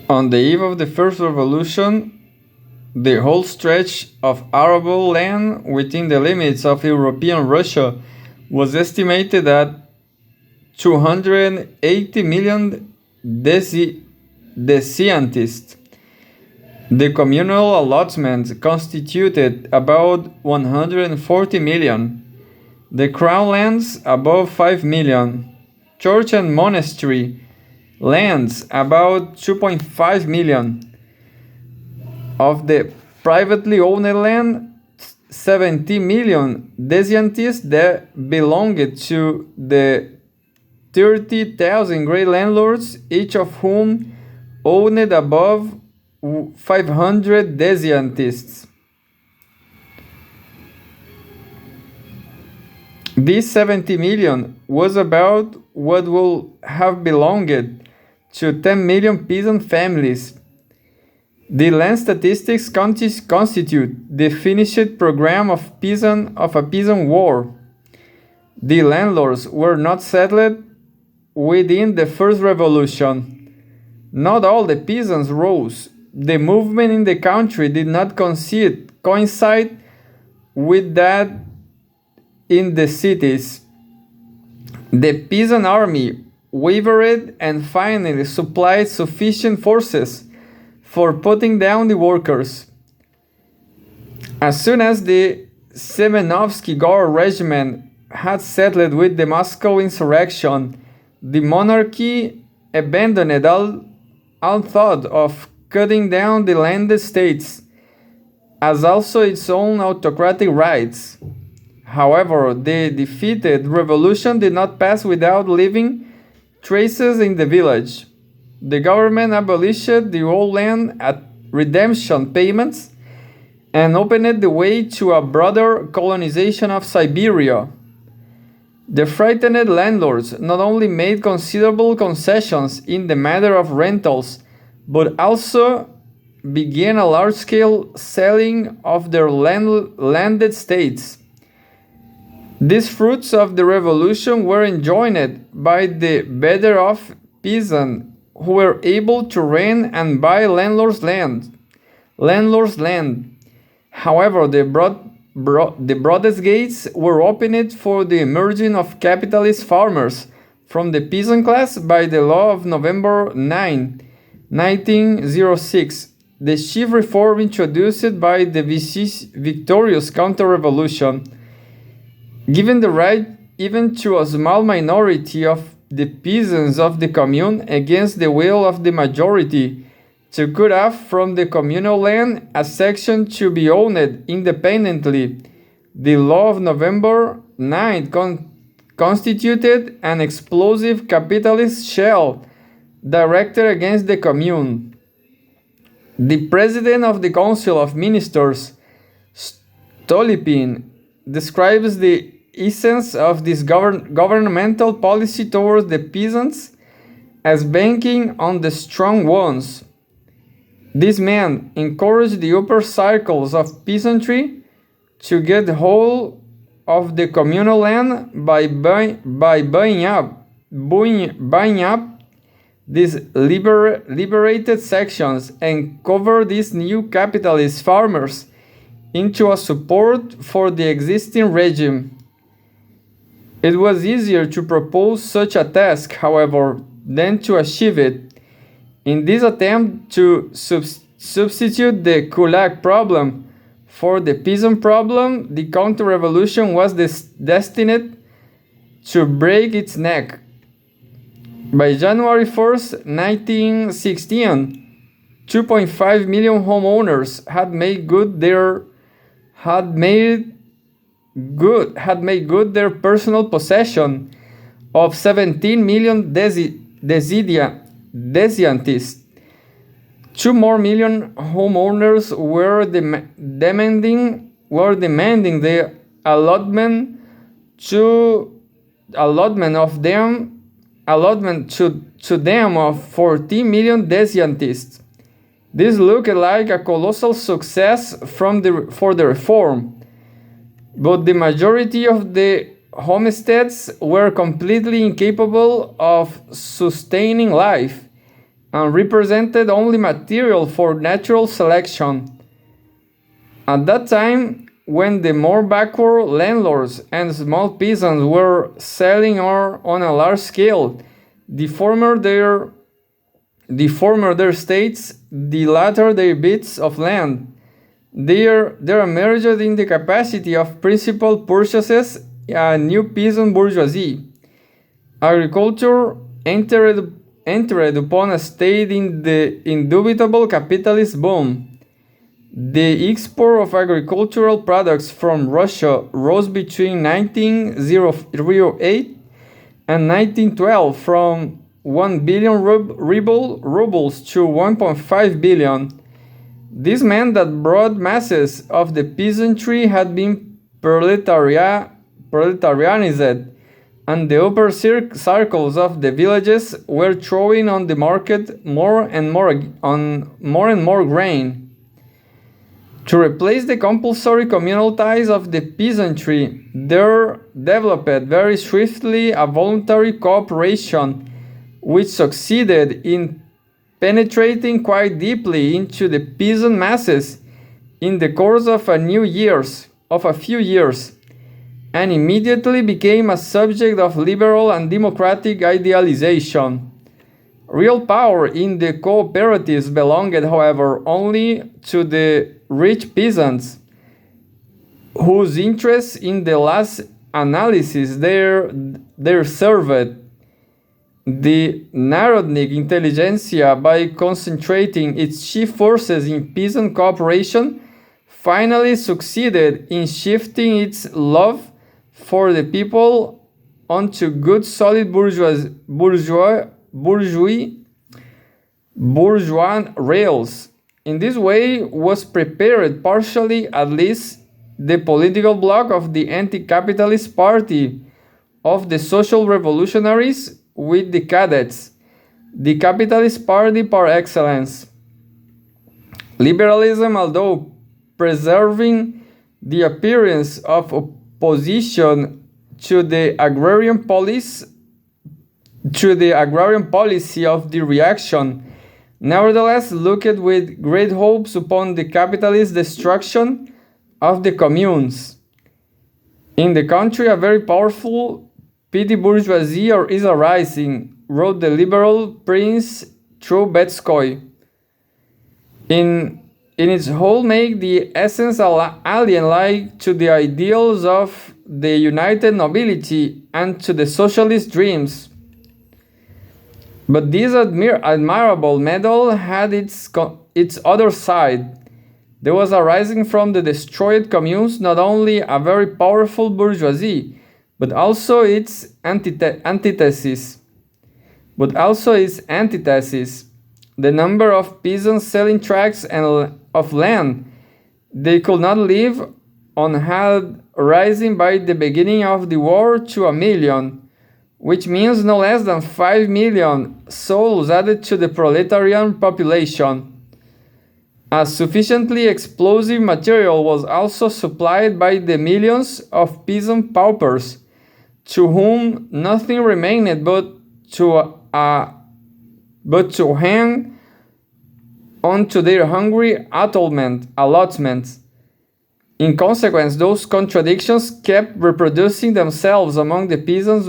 On the eve of the First Revolution, the whole stretch of arable land within the limits of European Russia was estimated at 280 million deciantists. The communal allotments constituted about 140 million, the crown lands above 5 million, church and monastery lands about 2.5 million. Of the privately owned land, 70 million deciantists that belonged to the 30,000 great landlords, each of whom owned above 500 deciantists. This 70 million was about what would have belonged to 10 million peasant families. The land statistics constitute the finished program of a peasant war. The landlords were not settled within the first revolution. Not all the peasants rose. The movement in the country did not coincide with that in the cities. The peasant army wavered and finally supplied sufficient forces for putting down the workers. As soon as the Semenovsky-Gor regiment had settled with the Moscow insurrection, the monarchy abandoned all thought of cutting down the landed states, as also its own autocratic rights. However, the defeated revolution did not pass without leaving traces in the village. The government abolished the old land at redemption payments and opened the way to a broader colonization of Siberia. The frightened landlords not only made considerable concessions in the matter of rentals, but also began a large-scale selling of their landed estates. These fruits of the revolution were enjoyed by the better-off peasants who were able to rent and buy landlord's land. However, the broadest gates were opened for the emerging of capitalist farmers from the peasant class by the law of November 9, 1906, the chief reform introduced by the victorious counter-revolution, giving the right even to a small minority of the peasants of the commune against the will of the majority to cut off from the communal land a section to be owned independently. The law of November 9 constituted an explosive capitalist shell directed against the commune. The president of the Council of Ministers, Stolypin, describes the essence of this governmental policy towards the peasants as banking on the strong ones. This man encouraged the upper circles of peasantry to get hold of the communal land by buying up these liberated sections and cover these new capitalist farmers into a support for the existing regime. It was easier to propose such a task, however, than to achieve it. In this attempt to substitute the kulak problem for the peasant problem, the counter-revolution was destined to break its neck. By January 1st, 1916, 2.5 million homeowners had made good their personal possession of 17 million deciantists. 2 more million homeowners were demanding the allotment to them of 14 million deciantists. This looked like a colossal success for the reform, but the majority of the homesteads were completely incapable of sustaining life, and represented only material for natural selection. At that time, when the more backward landlords and small peasants were selling ore on a large scale, the former their estates, the latter their bits of land, there emerged in the capacity of principal purchases a new peasant bourgeoisie. Agriculture entered upon a state in the indubitable capitalist boom. The export of agricultural products from Russia rose between 1908 and 1912 from 1 billion rubles to 1.5 billion. This meant that broad masses of the peasantry had been proletarianized, and the upper circles of the villages were throwing on the market more and more grain. To replace the compulsory communal ties of the peasantry, there developed very swiftly a voluntary cooperation, which succeeded in penetrating quite deeply into the peasant masses in the course of a few years, and immediately became a subject of liberal and democratic idealization. Real power in the cooperatives belonged, however, only to the rich peasants, whose interests in the last analysis there served. The Narodnik intelligentsia, by concentrating its chief forces in peasant cooperation, finally succeeded in shifting its love for the people onto good solid bourgeois rails. In this way was prepared, partially at least, the political bloc of the anti-capitalist party of the social revolutionaries with the cadets, the capitalist party par excellence. Liberalism, although preserving the appearance of opposition to the agrarian policy of the reaction, nevertheless looked with great hopes upon the capitalist destruction of the communes. In the country, a very powerful petty bourgeoisie is arising, wrote the liberal Prince Trubetskoy. In its whole make the essence alien-like to the ideals of the united nobility and to the socialist dreams. But this admirable medal had its other side. There was arising from the destroyed communes not only a very powerful bourgeoisie, but also its antithesis. The number of peasants selling tracts of land they could not live on had risen by the beginning of the war to 1 million, which means no less than 5 million souls added to the proletarian population. A sufficiently explosive material was also supplied by the millions of peasant paupers, to whom nothing remained but to hang on to their hungry allotments. In consequence, those contradictions kept reproducing themselves among the peasants,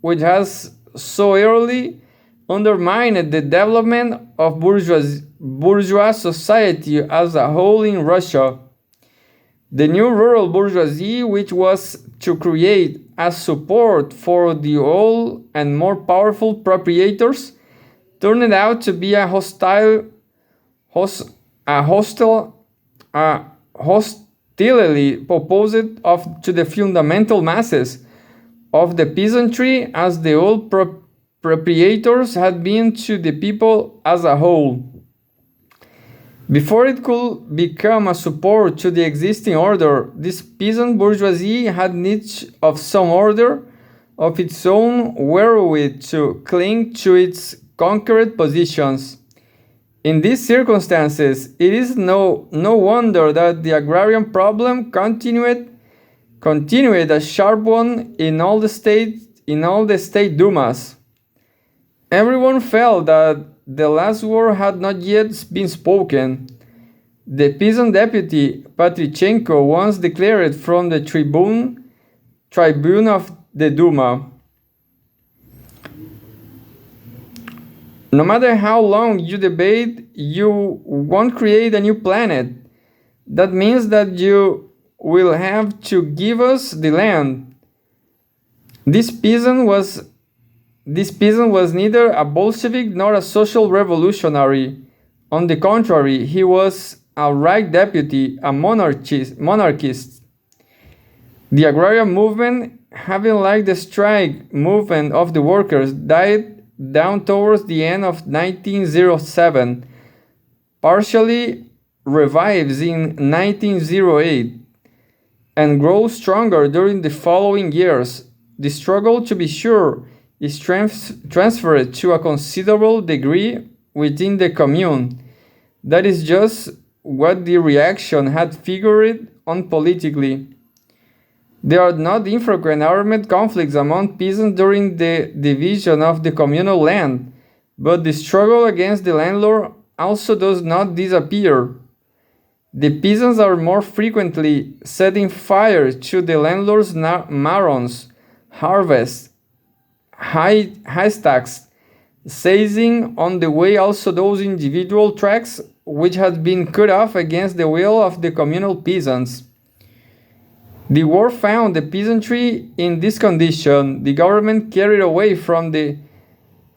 which has so early undermined the development of bourgeois society as a whole in Russia. The new rural bourgeoisie, which was to create a support for the old and more powerful proprietors, turned out to be a hostilely opposed to the fundamental masses of the peasantry, as the old proprietors had been to the people as a whole. Before it could become a support to the existing order, this peasant bourgeoisie had need of some order of its own wherewith to cling to its conquered positions. In these circumstances, it is no wonder that the agrarian problem continued a sharp one in all the state dumas. Everyone felt that the last word had not yet been spoken. The peasant deputy Patrichenko once declared from the tribune of the Duma, "No matter how long you debate, you won't create a new planet. That means that you will have to give us the land." This peasant was neither a Bolshevik nor a social revolutionary. On the contrary, he was a Reich deputy, a monarchist. The agrarian movement, having like the strike movement of the workers, died down towards the end of 1907, partially revives in 1908, and grows stronger during the following years. The struggle, to be sure, is transferred to a considerable degree within the commune. That is just what the reaction had figured on politically. There are not infrequent armed conflicts among peasants during the division of the communal land, but the struggle against the landlord also does not disappear. The peasants are more frequently setting fire to the landlord's marrons, harvests, haystacks, seizing on the way also those individual tracts which had been cut off against the will of the communal peasants. The war found the peasantry in this condition. The government carried away from the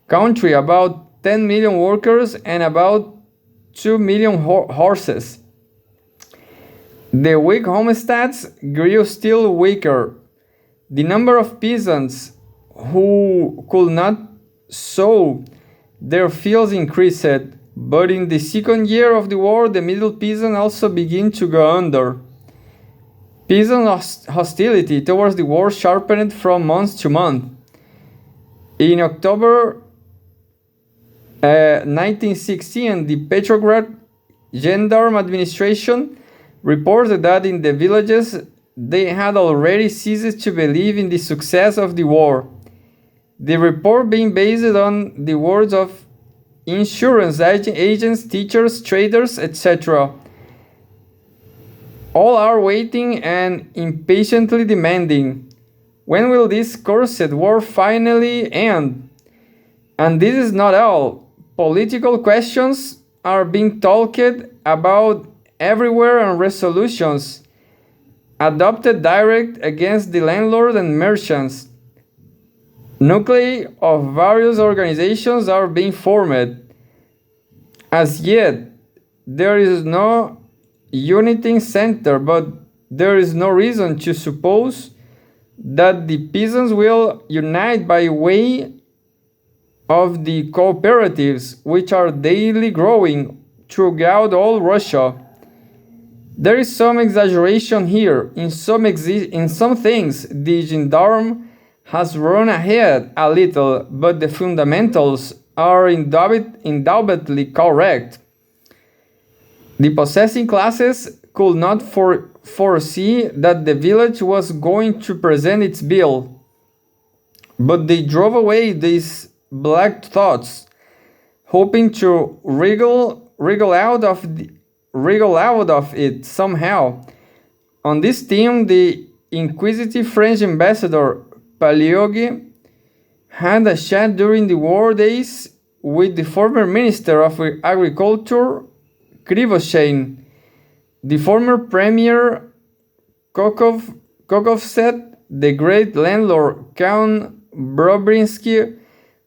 country about 10 million workers and about 2 million horses. The weak homesteads grew still weaker. The number of peasants who could not sow their fields increased, but in the second year of the war, the middle peasant also began to go under. Peasant hostility towards the war sharpened from month to month. In October 1916, the Petrograd Gendarme administration reported that in the villages they had already ceased to believe in the success of the war. The report being based on the words of insurance agents, teachers, traders, etc. All are waiting and impatiently demanding, when will this cursed war finally end? And this is not all. Political questions are being talked about everywhere, and resolutions adopted direct against the landlord and merchants. Nuclei of various organizations are being formed. As yet, there is no uniting center, but there is no reason to suppose that the peasants will unite by way of the cooperatives which are daily growing throughout all Russia. There is some exaggeration here. In some things, the gendarme has run ahead a little, but the fundamentals are undoubtedly correct. The possessing classes could not foresee that the village was going to present its bill, but they drove away these black thoughts, hoping to wriggle out of it somehow. On this theme, the inquisitive French ambassador Palioghi had a chat during the war days with the former Minister of Agriculture Krivoshein. The former Premier Kokovset, the great landlord Count Brobrinsky,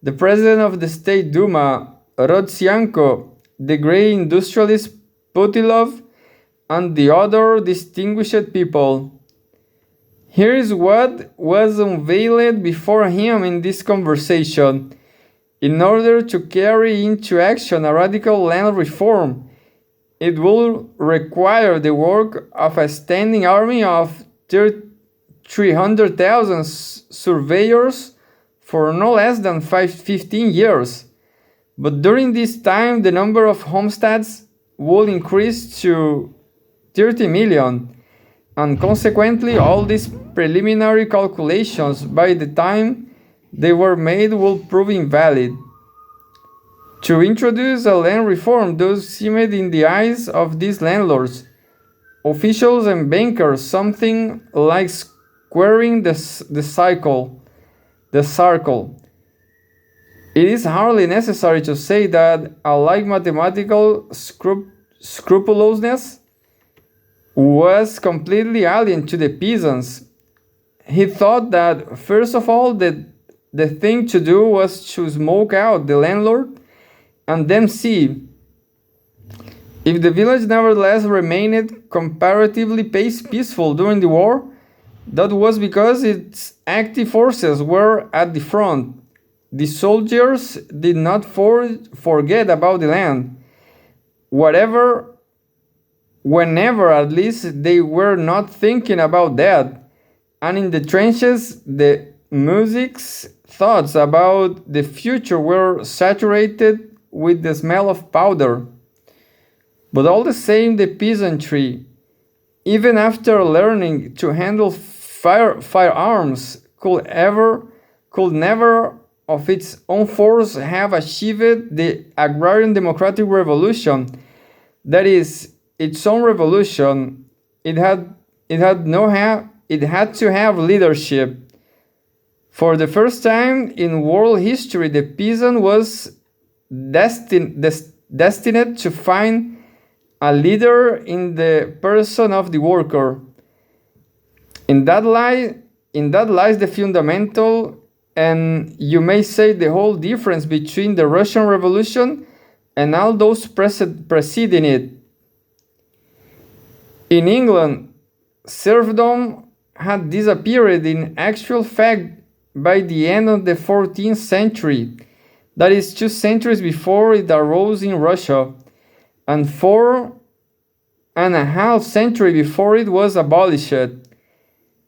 the President of the State Duma Rodzianko, the great industrialist Putilov, and the other distinguished people. Here is what was unveiled before him in this conversation. In order to carry into action a radical land reform, it will require the work of a standing army of 300,000 surveyors for no less than 15 years. But during this time, the number of homesteads will increase to 30 million, and consequently all these preliminary calculations, by the time they were made, will prove invalid. To introduce a land reform thus seemed in the eyes of these landlords, officials and bankers something like squaring the circle. It is hardly necessary to say that, unlike mathematical scrupulousness, was completely alien to the peasants. He thought that, first of all, the thing to do was to smoke out the landlord and then see. If the village nevertheless remained comparatively peaceful during the war, that was because its active forces were at the front. The soldiers did not forget about the land. Whenever at least they were not thinking about that. And in the trenches, the music's thoughts about the future were saturated with the smell of powder. But all the same, the peasantry, even after learning to handle firearms, could never of its own force have achieved the agrarian democratic revolution. That is, its own revolution. It had to have leadership. For the first time in world history, the peasant was destined to find a leader in the person of the worker. In that lies the fundamental, and you may say the whole difference between the Russian Revolution and all those preceding it. In England, serfdom had disappeared in actual fact by the end of the 14th century, that is 2 centuries before it arose in Russia, and 4.5 centuries before it was abolished.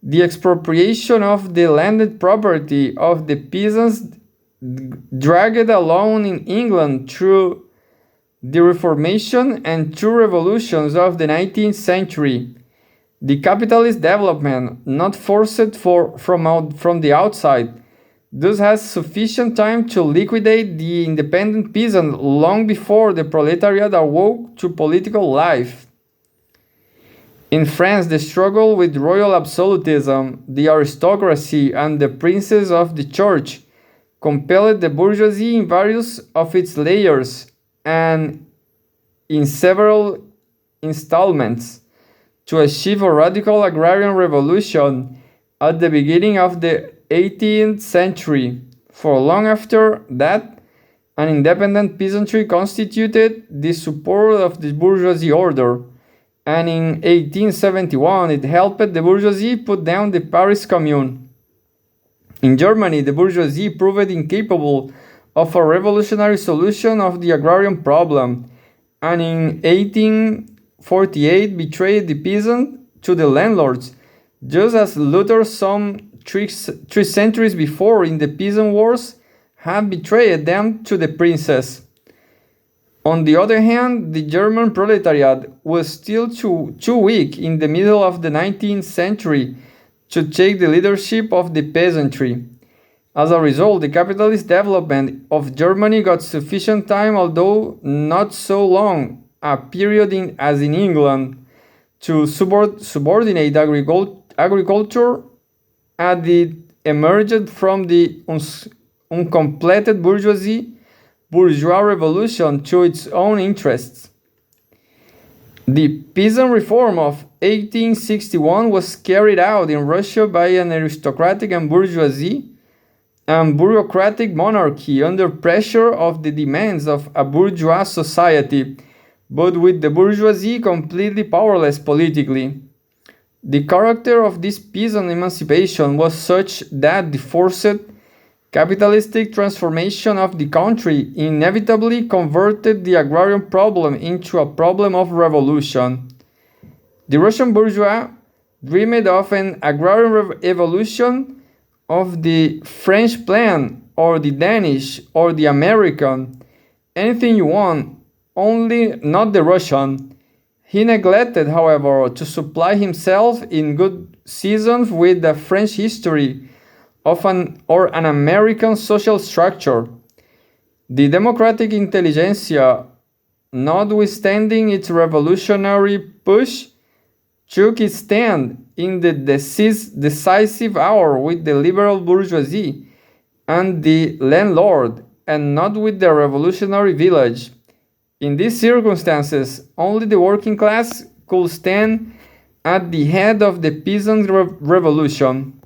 The expropriation of the landed property of the peasants dragged along in England through the Reformation and 2 revolutions of the 19th century. The capitalist development, not forced from the outside, thus has sufficient time to liquidate the independent peasant long before the proletariat awoke to political life. In France, the struggle with royal absolutism, the aristocracy, and the princes of the church compelled the bourgeoisie in various of its layers and in several installments to achieve a radical agrarian revolution at the beginning of the 18th century. For long after that, an independent peasantry constituted the support of the bourgeoisie order, and in 1871 it helped the bourgeoisie put down the Paris Commune. In Germany, the bourgeoisie proved incapable of a revolutionary solution of the agrarian problem, and in 1848 betrayed the peasant to the landlords, just as Luther some 3 centuries before in the peasant wars had betrayed them to the princes. On the other hand, the German proletariat was still too weak in the middle of the 19th century to take the leadership of the peasantry. As a result, the capitalist development of Germany got sufficient time, although not so long a period as in England, to subordinate agriculture as it emerged from the uncompleted bourgeois revolution to its own interests. The peasant reform of 1861 was carried out in Russia by an aristocratic and bourgeoisie and bureaucratic monarchy under pressure of the demands of a bourgeois society, but with the bourgeoisie completely powerless politically. The character of this peasant emancipation was such that the forced capitalistic transformation of the country inevitably converted the agrarian problem into a problem of revolution. The Russian bourgeois dreamed of an agrarian evolution of the French plan, or the Danish, or the American, anything you want, only not the Russian. He neglected, however, to supply himself in good season with the French history of an American social structure. The democratic intelligentsia, notwithstanding its revolutionary push, took its stand in the decisive hour with the liberal bourgeoisie and the landlord, and not with the revolutionary village. In these circumstances, only the working class could stand at the head of the peasant revolution.